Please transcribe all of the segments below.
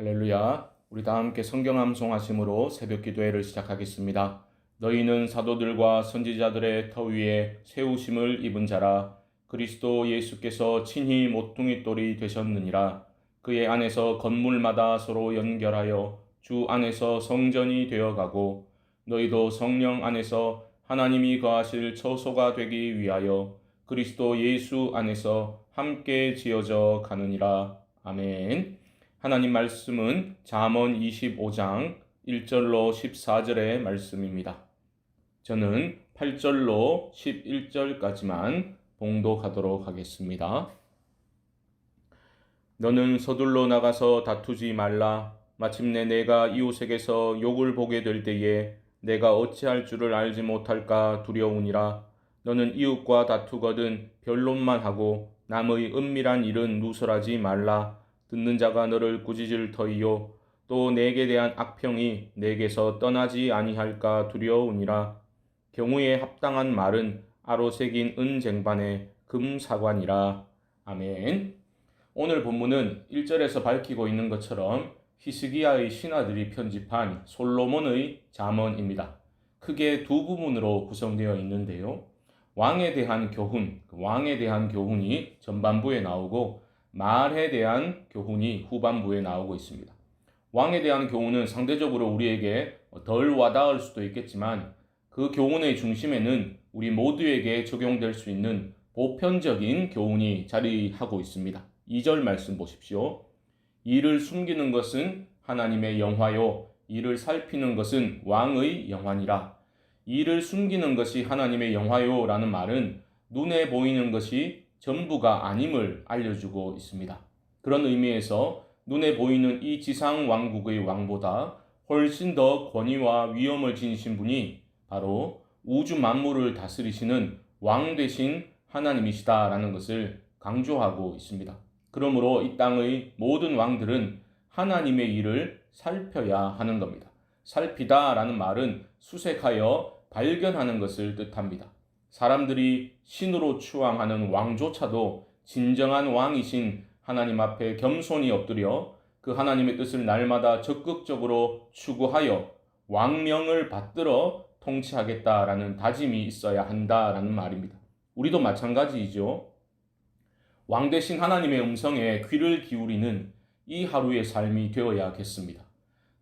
할렐루야. 우리 다 함께 성경 암송하심으로 새벽 기도회를 시작하겠습니다. 너희는 사도들과 선지자들의 터 위에 세우심을 입은 자라. 그리스도 예수께서 친히 모퉁이 돌이 되셨느니라. 그의 안에서 건물마다 서로 연결하여 주 안에서 성전이 되어가고 너희도 성령 안에서 하나님이 거하실 처소가 되기 위하여 그리스도 예수 안에서 함께 지어져 가느니라. 아멘. 하나님 말씀은 잠언 25장 1절로 14절의 말씀입니다. 저는 8절로 11절까지만 봉독하도록 하겠습니다. 너는 서둘러 나가서 다투지 말라. 마침내 내가 이웃에게서 욕을 보게 될 때에 내가 어찌할 줄을 알지 못할까 두려우니라. 너는 이웃과 다투거든 변론만 하고 남의 은밀한 일은 누설하지 말라. 듣는 자가 너를 꾸짖을 터이요 또 내게 대한 악평이 내게서 떠나지 아니할까 두려우니라. 경우에 합당한 말은 아로 새긴 은쟁반에 금사관이라. 아멘. 오늘 본문은 1절에서 밝히고 있는 것처럼 히스기야의 신하들이 편집한 솔로몬의 잠언입니다. 크게 두 부분으로 구성되어 있는데요. 왕에 대한 교훈이 전반부에 나오고 말에 대한 교훈이 후반부에 나오고 있습니다. 왕에 대한 교훈은 상대적으로 우리에게 덜 와닿을 수도 있겠지만 그 교훈의 중심에는 우리 모두에게 적용될 수 있는 보편적인 교훈이 자리하고 있습니다. 2절 말씀 보십시오. 이를 숨기는 것은 하나님의 영화요 이를 살피는 것은 왕의 영화니라. 이를 숨기는 것이 하나님의 영화요 라는 말은 눈에 보이는 것이 전부가 아님을 알려주고 있습니다. 그런 의미에서 눈에 보이는 이 지상 왕국의 왕보다 훨씬 더 권위와 위엄을 지니신 분이 바로 우주 만물을 다스리시는 왕 되신 하나님이시다라는 것을 강조하고 있습니다. 그러므로 이 땅의 모든 왕들은 하나님의 일을 살펴야 하는 겁니다. 살피다라는 말은 수색하여 발견하는 것을 뜻합니다. 사람들이 신으로 추앙하는 왕조차도 진정한 왕이신 하나님 앞에 겸손히 엎드려 그 하나님의 뜻을 날마다 적극적으로 추구하여 왕명을 받들어 통치하겠다라는 다짐이 있어야 한다라는 말입니다. 우리도 마찬가지이죠. 왕 되신 하나님의 음성에 귀를 기울이는 이 하루의 삶이 되어야겠습니다.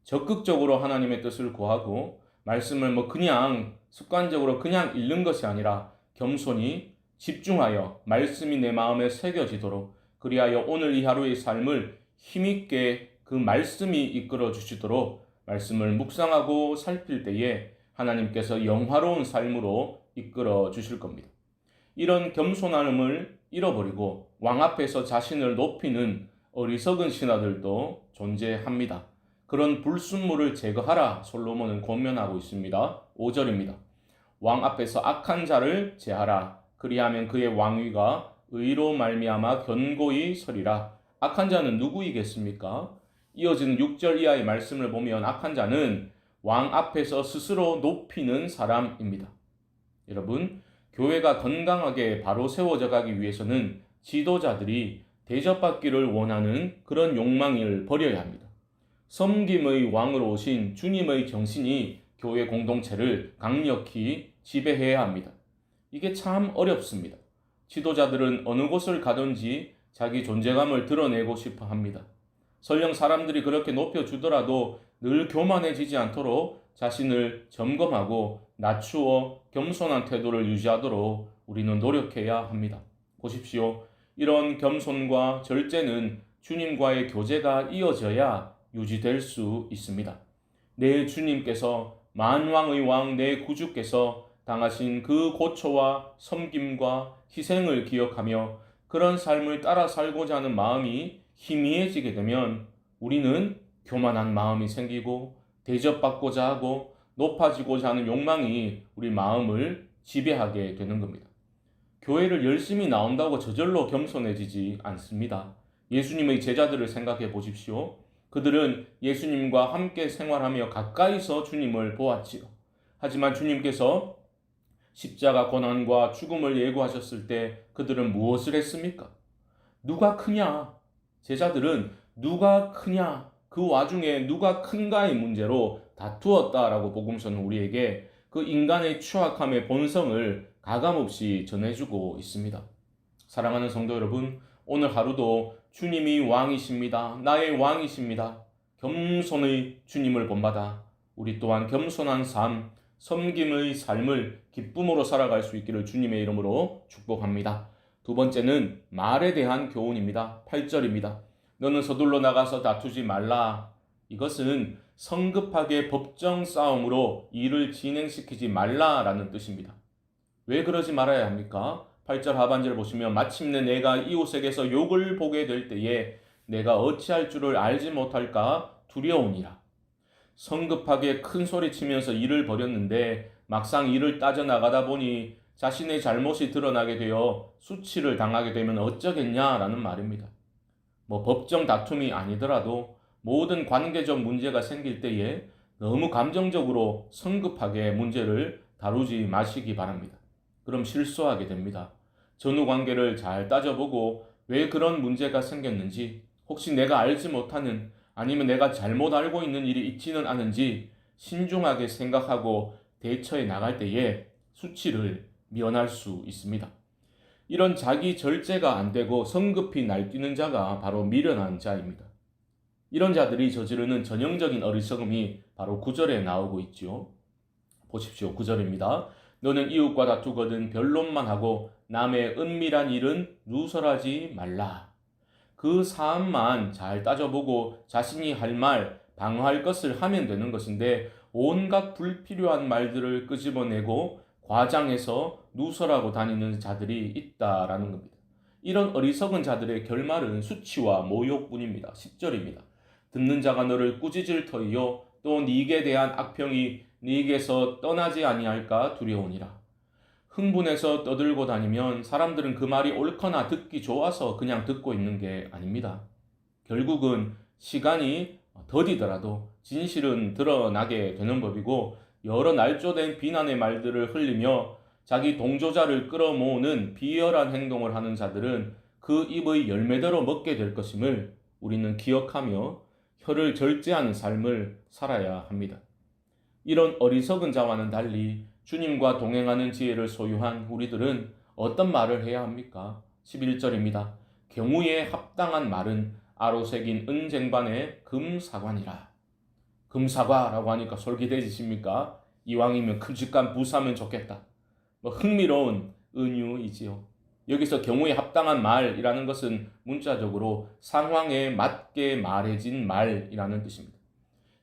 적극적으로 하나님의 뜻을 구하고 말씀을 그냥 습관적으로 그냥 읽는 것이 아니라 겸손히 집중하여 말씀이 내 마음에 새겨지도록 그리하여 오늘 이 하루의 삶을 힘있게 그 말씀이 이끌어 주시도록 말씀을 묵상하고 살필 때에 하나님께서 영화로운 삶으로 이끌어 주실 겁니다. 이런 겸손함을 잃어버리고 왕 앞에서 자신을 높이는 어리석은 신하들도 존재합니다. 그런 불순물을 제거하라 솔로몬은 권면하고 있습니다. 5절입니다. 왕 앞에서 악한 자를 제하라. 그리하면 그의 왕위가 의로 말미암아 견고히 서리라. 악한 자는 누구이겠습니까? 이어지는 6절 이하의 말씀을 보면 악한 자는 왕 앞에서 스스로 높이는 사람입니다. 여러분, 교회가 건강하게 바로 세워져 가기 위해서는 지도자들이 대접받기를 원하는 그런 욕망을 버려야 합니다. 섬김의 왕으로 오신 주님의 정신이 교회 공동체를 강력히 지배해야 합니다. 이게 참 어렵습니다. 지도자들은 어느 곳을 가든지 자기 존재감을 드러내고 싶어 합니다. 설령 사람들이 그렇게 높여주더라도 늘 교만해지지 않도록 자신을 점검하고 낮추어 겸손한 태도를 유지하도록 우리는 노력해야 합니다. 보십시오. 이런 겸손과 절제는 주님과의 교제가 이어져야 유지될 수 있습니다. 내 주님께서 만왕의 왕 내 구주께서 당하신 그 고초와 섬김과 희생을 기억하며 그런 삶을 따라 살고자 하는 마음이 희미해지게 되면 우리는 교만한 마음이 생기고 대접받고자 하고 높아지고자 하는 욕망이 우리 마음을 지배하게 되는 겁니다. 교회를 열심히 나온다고 저절로 겸손해지지 않습니다. 예수님의 제자들을 생각해 보십시오. 그들은 예수님과 함께 생활하며 가까이서 주님을 보았지요. 하지만 주님께서 십자가 고난과 죽음을 예고하셨을 때 그들은 무엇을 했습니까? 누가 크냐? 제자들은 누가 크냐? 그 와중에 누가 큰가의 문제로 다투었다라고 복음서는 우리에게 그 인간의 추악함의 본성을 가감없이 전해주고 있습니다. 사랑하는 성도 여러분, 오늘 하루도 주님이 왕이십니다. 나의 왕이십니다. 겸손의 주님을 본받아 우리 또한 겸손한 삶, 섬김의 삶을 기쁨으로 살아갈 수 있기를 주님의 이름으로 축복합니다. 두 번째는 말에 대한 교훈입니다. 8절입니다. 너는 서둘러 나가서 다투지 말라. 이것은 성급하게 법정 싸움으로 일을 진행시키지 말라라는 뜻입니다. 왜 그러지 말아야 합니까? 8절 하반절 보시면 마침내 내가 이웃에게서 욕을 보게 될 때에 내가 어찌할 줄을 알지 못할까 두려우니라. 성급하게 큰 소리 치면서 일을 벌였는데 막상 일을 따져나가다 보니 자신의 잘못이 드러나게 되어 수치를 당하게 되면 어쩌겠냐라는 말입니다. 법정 다툼이 아니더라도 모든 관계적 문제가 생길 때에 너무 감정적으로 성급하게 문제를 다루지 마시기 바랍니다. 그럼 실수하게 됩니다. 전후 관계를 잘 따져보고 왜 그런 문제가 생겼는지, 혹시 내가 알지 못하는 아니면 내가 잘못 알고 있는 일이 있지는 않은지 신중하게 생각하고 대처해 나갈 때에 수치를 면할 수 있습니다. 이런 자기 절제가 안 되고 성급히 날뛰는 자가 바로 미련한 자입니다. 이런 자들이 저지르는 전형적인 어리석음이 바로 9절에 나오고 있죠. 보십시오. 9절입니다. 너는 이웃과 다투거든 변론만 하고 남의 은밀한 일은 누설하지 말라. 그 사안만 잘 따져보고 자신이 할 말, 방어할 것을 하면 되는 것인데 온갖 불필요한 말들을 끄집어내고 과장해서 누설하고 다니는 자들이 있다라는 겁니다. 이런 어리석은 자들의 결말은 수치와 모욕뿐입니다. 10절입니다. 듣는 자가 너를 꾸짖을 터이요 또 네게 대한 악평이 네게서 떠나지 아니할까 두려우니라. 흥분해서 떠들고 다니면 사람들은 그 말이 옳거나 듣기 좋아서 그냥 듣고 있는 게 아닙니다. 결국은 시간이 더디더라도 진실은 드러나게 되는 법이고 여러 날조된 비난의 말들을 흘리며 자기 동조자를 끌어모으는 비열한 행동을 하는 자들은 그 입의 열매대로 먹게 될 것임을 우리는 기억하며 혀를 절제하는 삶을 살아야 합니다. 이런 어리석은 자와는 달리 주님과 동행하는 지혜를 소유한 우리들은 어떤 말을 해야 합니까? 11절입니다. 경우에 합당한 말은 아로새긴 은쟁반의 금사관이라. 금사과라고 하니까 솔깃해지십니까? 이왕이면 큼직한 부사면 좋겠다. 흥미로운 은유이지요. 여기서 경우에 합당한 말이라는 것은 문자적으로 상황에 맞게 말해진 말이라는 뜻입니다.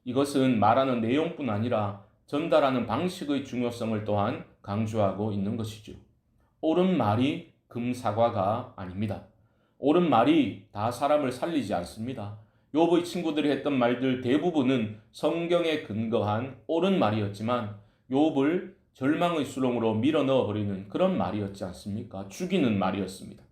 이것은 말하는 내용뿐 아니라 전달하는 방식의 중요성을 또한 강조하고 있는 것이죠. 옳은 말이 금사과가 아닙니다. 옳은 말이 다 사람을 살리지 않습니다. 욥의 친구들이 했던 말들 대부분은 성경에 근거한 옳은 말이었지만 욥을 절망의 수렁으로 밀어넣어 버리는 그런 말이었지 않습니까? 죽이는 말이었습니다.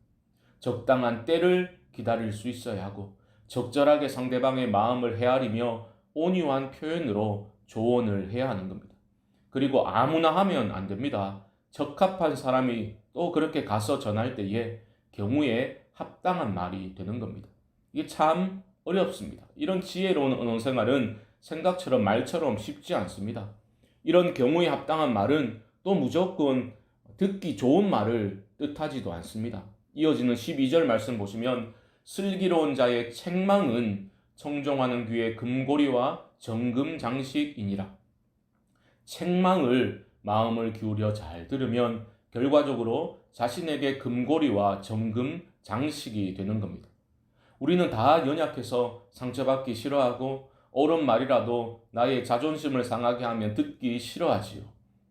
적당한 때를 기다릴 수 있어야 하고 적절하게 상대방의 마음을 헤아리며 온유한 표현으로 조언을 해야 하는 겁니다. 그리고 아무나 하면 안 됩니다. 적합한 사람이 또 그렇게 가서 전할 때에 경우에 합당한 말이 되는 겁니다. 이게 참 어렵습니다. 이런 지혜로운 언어생활은 생각처럼 말처럼 쉽지 않습니다. 이런 경우에 합당한 말은 또 무조건 듣기 좋은 말을 뜻하지도 않습니다. 이어지는 12절 말씀 보시면 슬기로운 자의 책망은 청종하는 귀의 금고리와 정금 장식이니라. 책망을 마음을 기울여 잘 들으면 결과적으로 자신에게 금고리와 정금 장식이 되는 겁니다. 우리는 다 연약해서 상처받기 싫어하고 옳은 말이라도 나의 자존심을 상하게 하면 듣기 싫어하지요.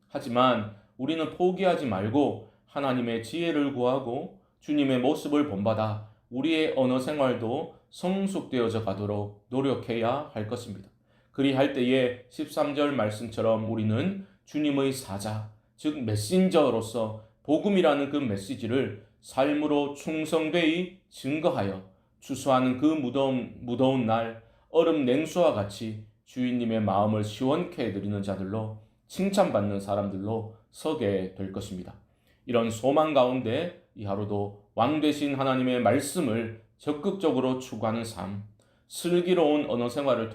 하지만 우리는 포기하지 말고 하나님의 지혜를 구하고 주님의 모습을 본받아 우리의 언어 생활도 성숙되어져 가도록 노력해야 할 것입니다. 그리할 때에 13절 말씀처럼 우리는 주님의 사자, 즉 메신저로서 복음이라는 그 메시지를 삶으로 충성되이 증거하여 추수하는 그 무더운 날 얼음 냉수와 같이 주인님의 마음을 시원케 해드리는 자들로 칭찬받는 사람들로 서게 될 것입니다. 이런 소망 가운데 이 하루도 왕 되신 하나님의 말씀을 적극적으로 추구하는 삶, 슬기로운 언어 생활을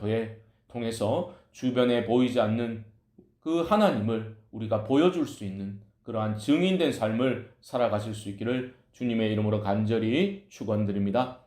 통해서 주변에 보이지 않는 그 하나님을 우리가 보여줄 수 있는 그러한 증인된 삶을 살아가실 수 있기를 주님의 이름으로 간절히 축원드립니다.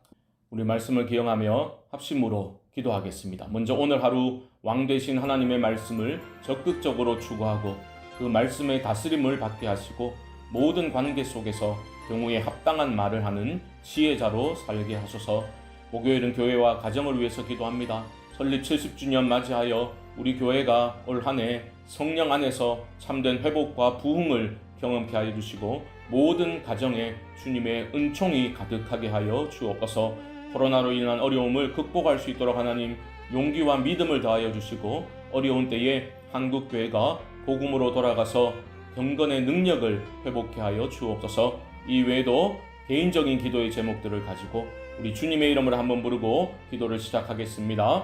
우리 말씀을 기억하며 합심으로 기도하겠습니다. 먼저 오늘 하루 왕 되신 하나님의 말씀을 적극적으로 추구하고 그 말씀의 다스림을 받게 하시고 모든 관계 속에서 경우에 합당한 말을 하는 지혜자로 살게 하소서. 목요일은 교회와 가정을 위해서 기도합니다. 설립 70주년 맞이하여 우리 교회가 올 한 해 성령 안에서 참된 회복과 부흥을 경험케 하여 주시고 모든 가정에 주님의 은총이 가득하게 하여 주옵소서. 코로나로 인한 어려움을 극복할 수 있도록 하나님 용기와 믿음을 더하여 주시고 어려운 때에 한국교회가 복음으로 돌아가서 경건의 능력을 회복케 하여 주옵소서. 이 외에도 개인적인 기도의 제목들을 가지고 우리 주님의 이름을 한번 부르고 기도를 시작하겠습니다.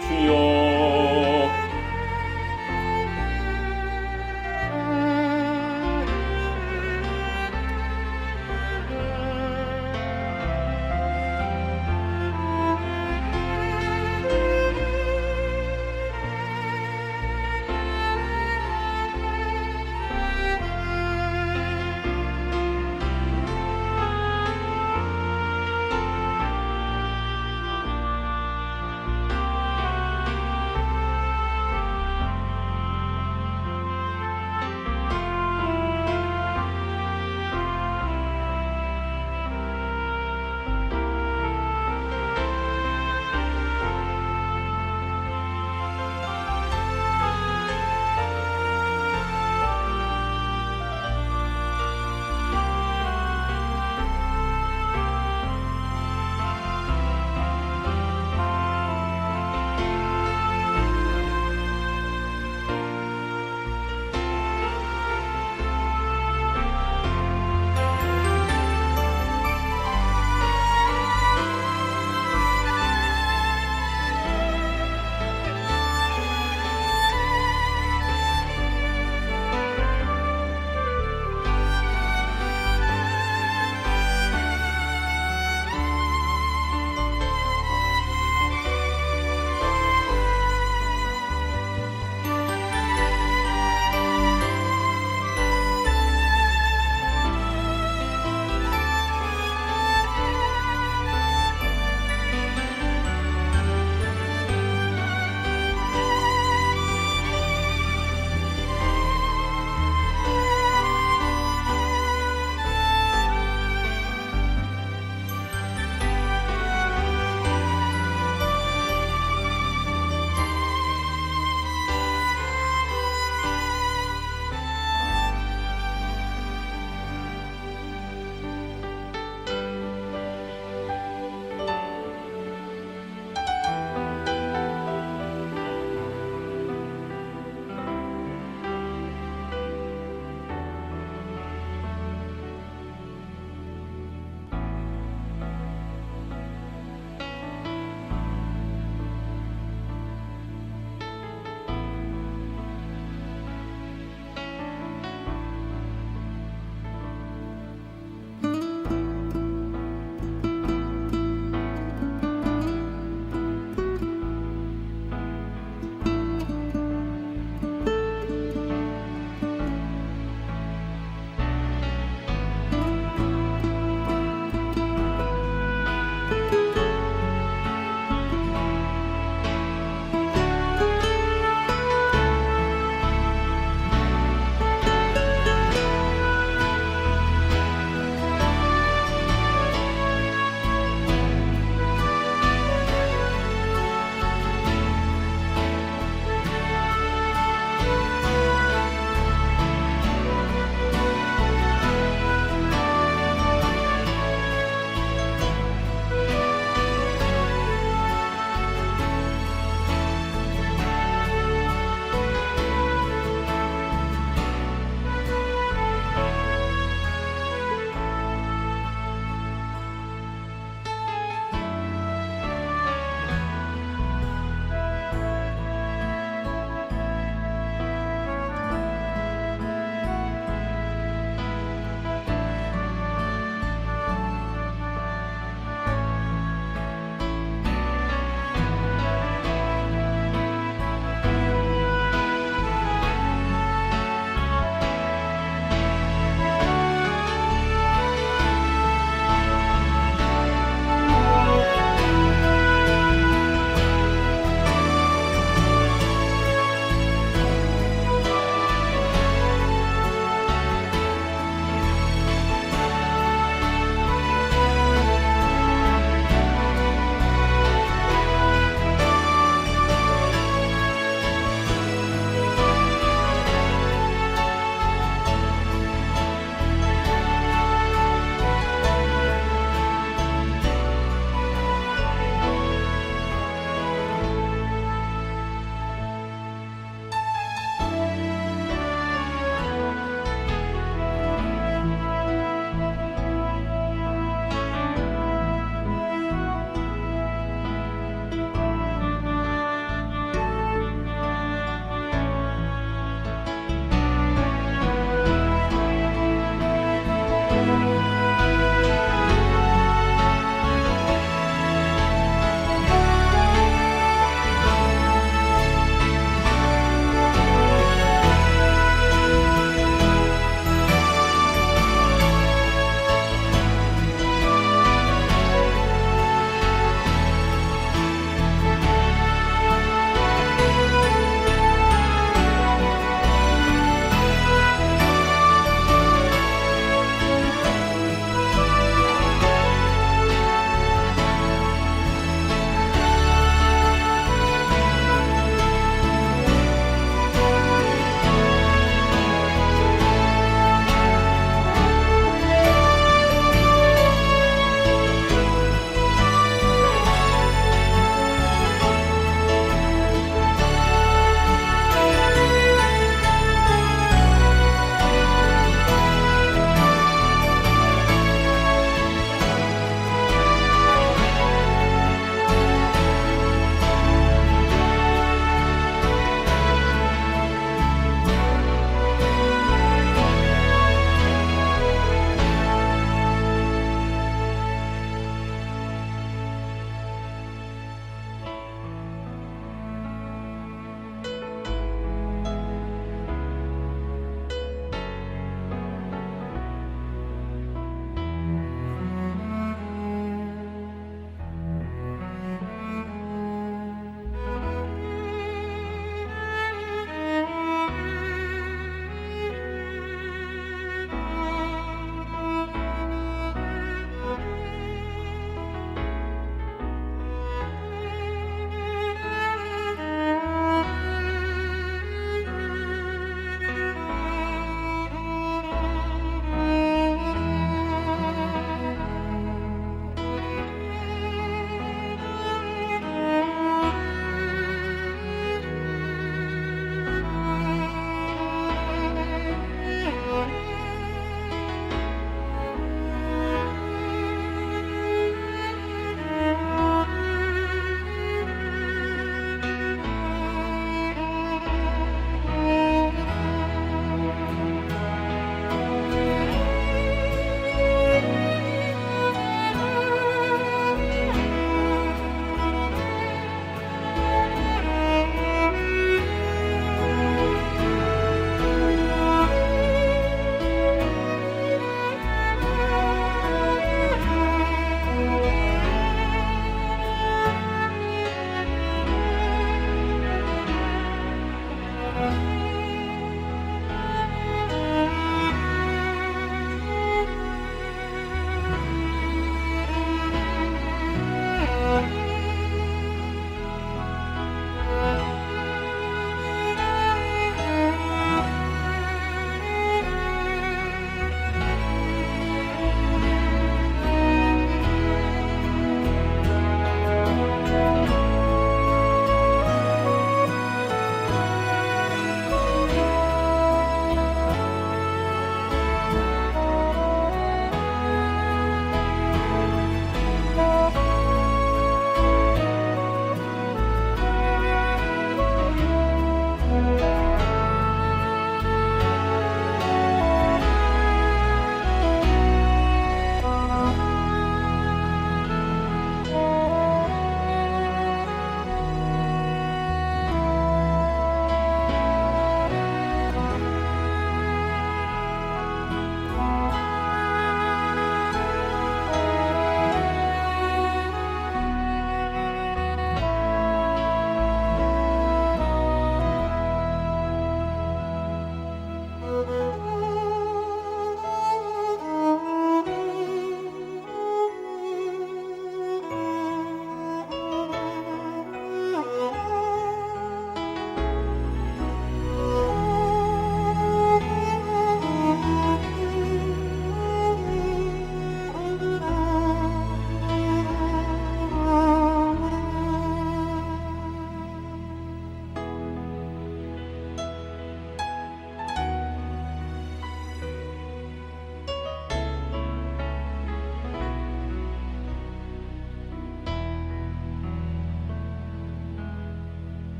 주여